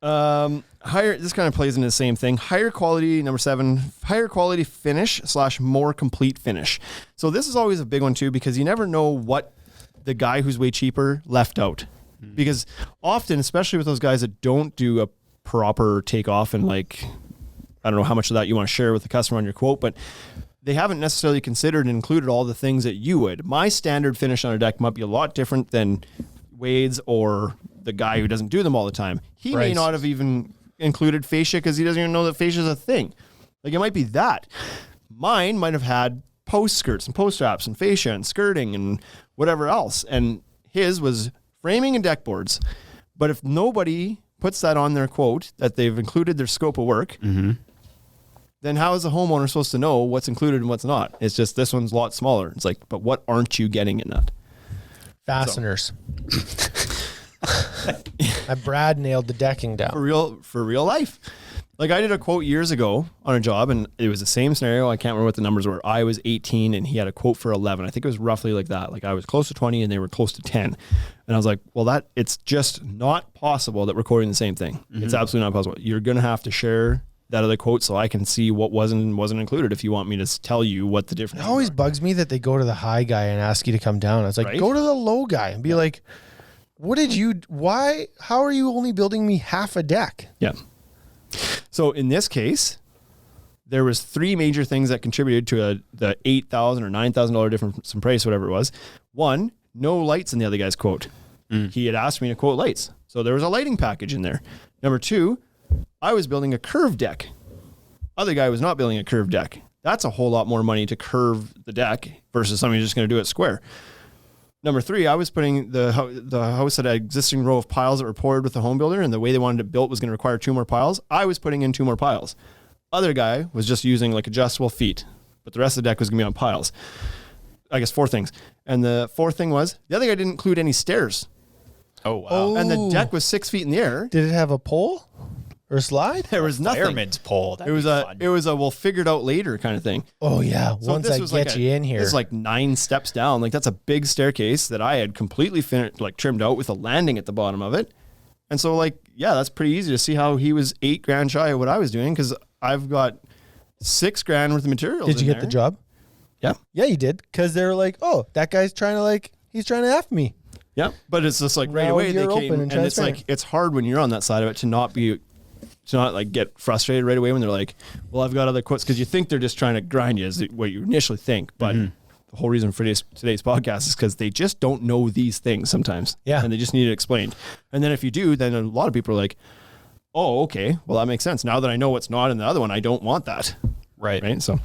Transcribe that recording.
This kind of plays into the same thing. Higher quality, number 7, higher quality finish / more complete finish. So this is always a big one too, because you never know what the guy who's way cheaper left out. Because often, especially with those guys that don't do a proper takeoff and like, I don't know how much of that you want to share with the customer on your quote, but they haven't necessarily considered and included all the things that you would. My standard finish on a deck might be a lot different than Wade's or the guy who doesn't do them all the time. He may not have even included fascia because he doesn't even know that fascia is a thing. Like, it might be that. Mine might have had post skirts and post straps and fascia and skirting and whatever else. And his was framing and deck boards. But if nobody puts that on their quote, that they've included their scope of work, then how is the homeowner supposed to know what's included and what's not? It's just, this one's a lot smaller. It's like, but what aren't you getting in that? Fasteners. Brad nailed the decking down. For real life. Like, I did a quote years ago on a job, and it was the same scenario. I can't remember what the numbers were. I was 18 and he had a quote for 11. I think it was roughly like that. Like, I was close to 20 and they were close to 10. And I was like, well, it's just not possible that we're quoting the same thing. It's absolutely not possible. You're going to have to share that other quote so I can see what wasn't included if you want me to tell you what the difference is. It always bugs me that they go to the high guy and ask you to come down. I was like, go to the low guy and be like, how are you only building me half a deck? Yeah. So in this case, there was 3 major things that contributed to the $8,000 or $9,000 difference in price, whatever it was. 1, no lights in the other guy's quote. He had asked me to quote lights. So there was a lighting package in there. Number 2, I was building a curved deck. Other guy was not building a curved deck. That's a whole lot more money to curve the deck versus somebody who's just going to do it square. Number 3, I was putting the house at an existing row of piles that were poured with the home builder, and the way they wanted it built was going to require 2 more piles. I was putting in 2 more piles. Other guy was just using like adjustable feet, but the rest of the deck was going to be on piles. I guess 4 things. And the 4th thing was the other guy didn't include any stairs. Oh, wow. Oh. And the deck was 6 feet in the air. Did it have a pole or a slide? There was nothing. Fireman's pole. It was a we'll figure it out later kind of thing. Oh yeah. So Once I get you in here. This is like 9 steps down. Like, that's a big staircase that I had completely trimmed out with a landing at the bottom of it. And so, like, yeah, that's pretty easy to see how he was $8,000 shy of what I was doing, because I've got $6,000 worth of materials. Did you get the job? Yeah. Yeah, you did. Because they were like, oh, that guy's trying to F me. Yeah. But it's just like right Now away they you're came, open and it's like, transparent. it's hard when you're on that side of it to not like get frustrated right away when they're like, well, I've got other quotes, because you think they're just trying to grind you, is what you initially think. But the whole reason for today's podcast is because they just don't know these things sometimes. Yeah. And they just need it explained. And then if you do, then a lot of people are like, oh, okay, well, that makes sense. Now that I know what's not in the other one, I don't want that. Right. Right. So,